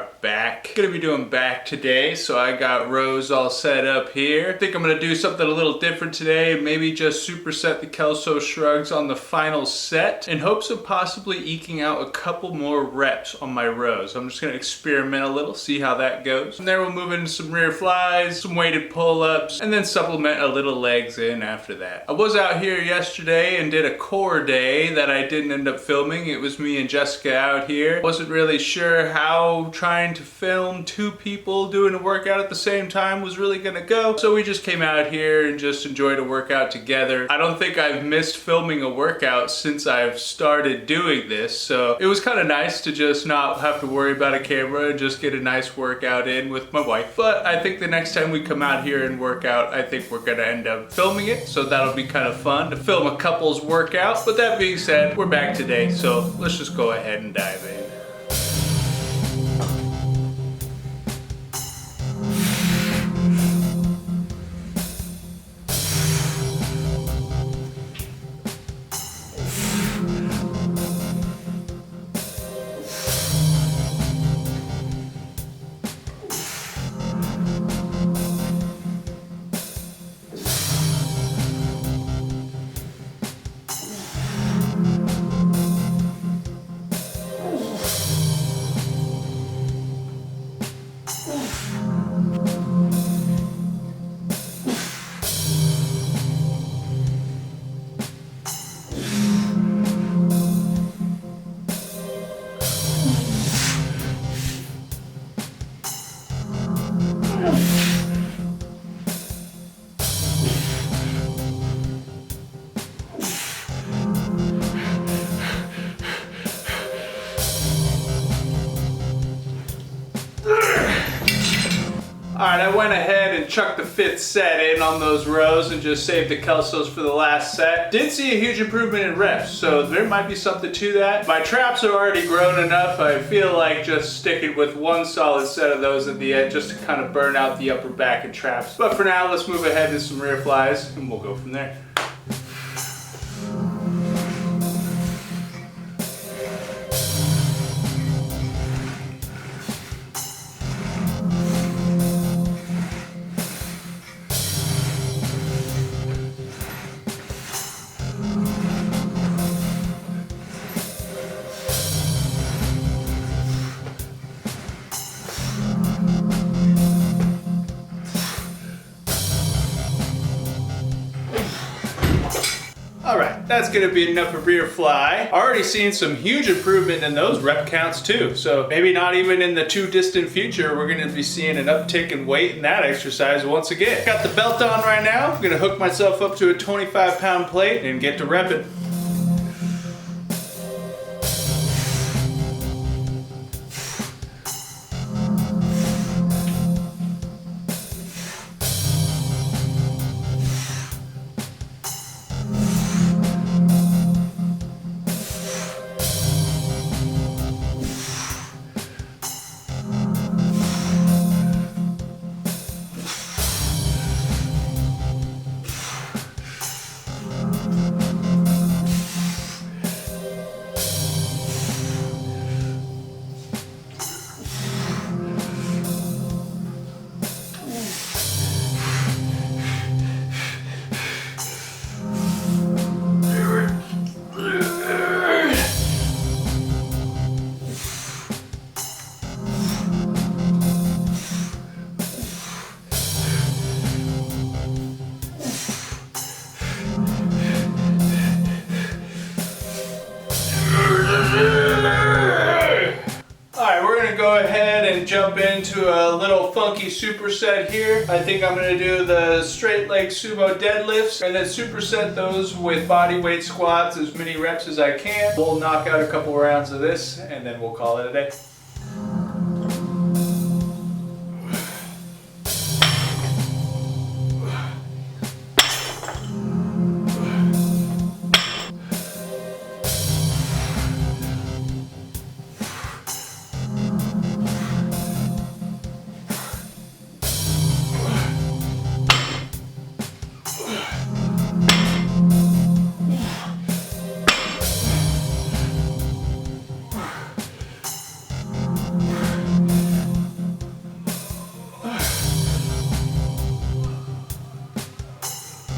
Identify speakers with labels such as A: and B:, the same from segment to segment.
A: are back. Gonna be doing back today, so I got rows all set up here. I think I'm gonna do something a little different today, maybe just superset the Kelso shrugs on the final set in hopes of possibly eking out a couple more reps on my rows. I'm just gonna experiment a little, see how that goes. From there we'll move into some rear flies, some weighted pull-ups, and then supplement a little legs in after that. I was out here yesterday and did a core day that I didn't end up filming. It was me and Jessica out here. Wasn't really sure how trying to film two people doing a workout at the same time was really gonna go. So we just came out here and just enjoyed a workout together. I don't think I've missed filming a workout since I've started doing this. So it was kind of nice to just not have to worry about a camera and just get a nice workout in with my wife. But I think the next time we come out here and work out, I think we're gonna end up filming it. So that'll be kind of fun to film a couple's workout. But that being said, we're back today. So let's just go ahead and dive in. Alright, I went ahead and chucked the 5th set in on those rows and just saved the Kelsos for the last set. Did see a huge improvement in reps, so there might be something to that. My traps are already grown enough. I feel like just sticking with one solid set of those at the end just to kind of burn out the upper back and traps. But for now, let's move ahead to some rear flies and we'll go from there. Alright, that's going to be enough of rear fly. Already seen some huge improvement in those rep counts too. So maybe not even in the too distant future, we're going to be seeing an uptick in weight in that exercise once again. Got the belt on right now. I'm going to hook myself up to a 25-pound plate and get to repping. Go ahead and jump into a little funky superset here. I think I'm going to do the straight leg sumo deadlifts and then superset those with body weight squats, as many reps as I can. We'll knock out a couple rounds of this and then we'll call it a day.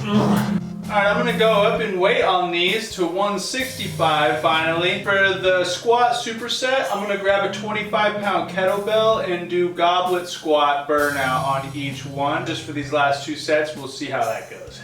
A: Alright, I'm gonna go up in weight on these to 165 finally. For the squat superset, I'm gonna grab a 25-pound kettlebell and do goblet squat burnout on each one. Just for these last 2 sets, we'll see how that goes.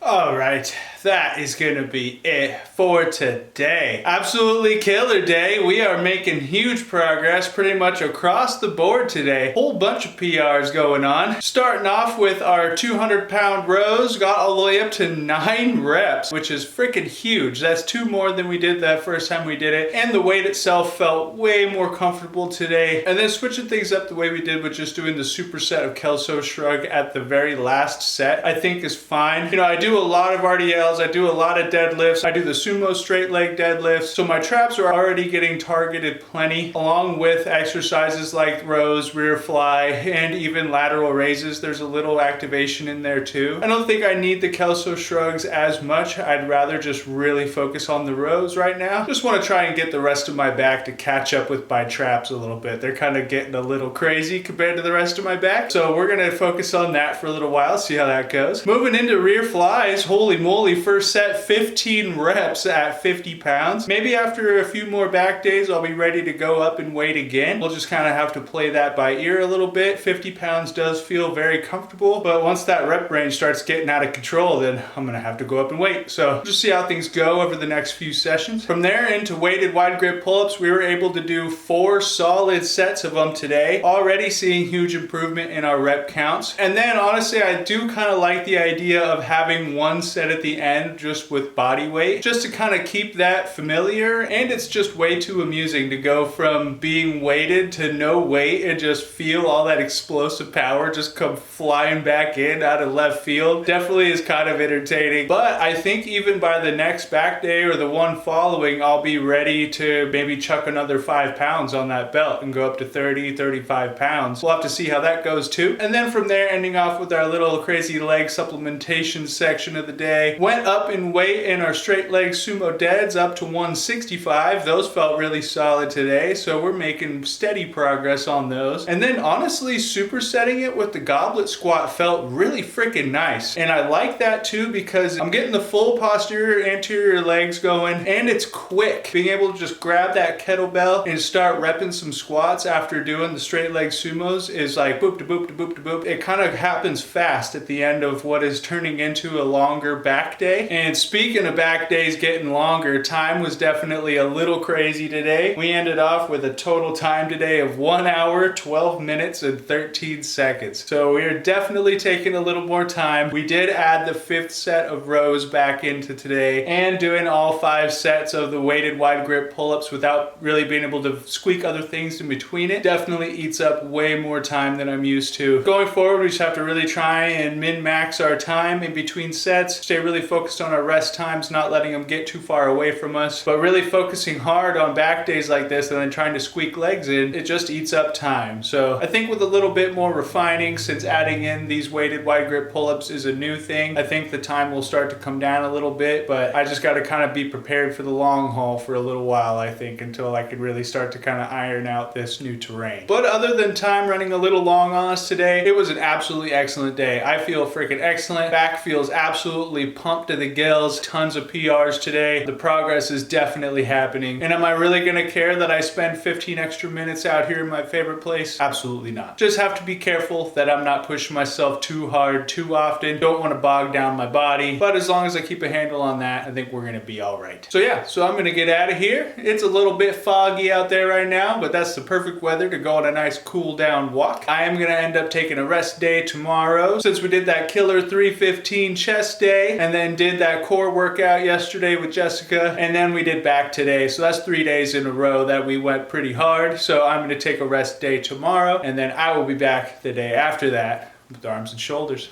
A: Alright, that is gonna be it for today. Absolutely killer day. We are making huge progress pretty much across the board today. Whole bunch of PRs going on. Starting off with our 200-pound rows, got all the way up to 9 reps, which is freaking huge. That's 2 more than we did that first time we did it. And the weight itself felt way more comfortable today. And then switching things up the way we did with just doing the superset of Kelso shrug at the very last set, I think is fine. You know, I do a lot of RDLs, I do a lot of deadlifts, I do the Sumo straight leg deadlifts, so my traps are already getting targeted plenty, along with exercises like rows, rear fly, and even lateral raises. There's a little activation in there too. I don't think I need the Kelso shrugs as much. I'd rather just really focus on the rows right now. Just want to try and get the rest of my back to catch up with my traps a little bit. They're kind of getting a little crazy compared to the rest of my back, so we're gonna focus on that for a little while, see how that goes. Moving into rear flies, holy moly, first set 15 reps at 50 pounds. Maybe after a few more back days, I'll be ready to go up in weight again. We'll just kind of have to play that by ear a little bit. 50 pounds does feel very comfortable, but once that rep range starts getting out of control, then I'm gonna have to go up in weight. So we'll just see how things go over the next few sessions. From there into weighted wide grip pull-ups, we were able to do 4 solid sets of them today. Already seeing huge improvement in our rep counts. And then honestly, I do kind of like the idea of having one set at the end just with body weight, just to kind of keep that familiar. And it's just way too amusing to go from being weighted to no weight and just feel all that explosive power just come flying back in out of left field. Definitely is kind of entertaining, but I think even by the next back day or the one following, I'll be ready to maybe chuck another 5 pounds on that belt and go up to 30, 35 pounds. We'll have to see how that goes too. And then from there, ending off with our little crazy leg supplementation section of the day. Went up in weight in our straight leg sumo deads up to 165. Those felt really solid today, so we're making steady progress on those. And then honestly, supersetting it with the goblet squat felt really freaking nice. And I like that too because I'm getting the full posterior anterior legs going and it's quick. Being able to just grab that kettlebell and start repping some squats after doing the straight leg sumos is like boop to boop to boop to boop. It kind of happens fast at the end of what is turning into a longer back day. And speaking of back days getting longer, time was definitely a little crazy today. We ended off with a total time today of 1 hour, 12 minutes, and 13 seconds. So we are definitely taking a little more time. We did add the 5th set of rows back into today and doing all 5 sets of the weighted wide grip pull-ups without really being able to squeak other things in between it. Definitely eats up way more time than I'm used to. Going forward, we just have to really try and min-max our time in between sets, stay really focused on our rest times, not letting them get too far away from us, but really focusing hard on back days like this and then trying to squeak legs in, it just eats up time. So I think with a little bit more refining, since adding in these weighted wide grip pull-ups is a new thing, I think the time will start to come down a little bit, but I just got to kind of be prepared for the long haul for a little while, I think, until I can really start to kind of iron out this new terrain. But other than time running a little long on us today, it was an absolutely excellent day. I feel freaking excellent. Back feels absolutely pumped pump to the gills, tons of PRs today. The progress is definitely happening. And am I really gonna care that I spend 15 extra minutes out here in my favorite place? Absolutely not. Just have to be careful that I'm not pushing myself too hard, too often. Don't wanna bog down my body. But as long as I keep a handle on that, I think we're gonna be all right. So yeah, so I'm gonna get out of here. It's a little bit foggy out there right now, but that's the perfect weather to go on a nice cool down walk. I am gonna end up taking a rest day tomorrow since we did that killer 315 chest day and then did that core workout yesterday with Jessica, and then we did back today. So that's 3 days in a row that we went pretty hard. So I'm gonna take a rest day tomorrow, and then I will be back the day after that with arms and shoulders.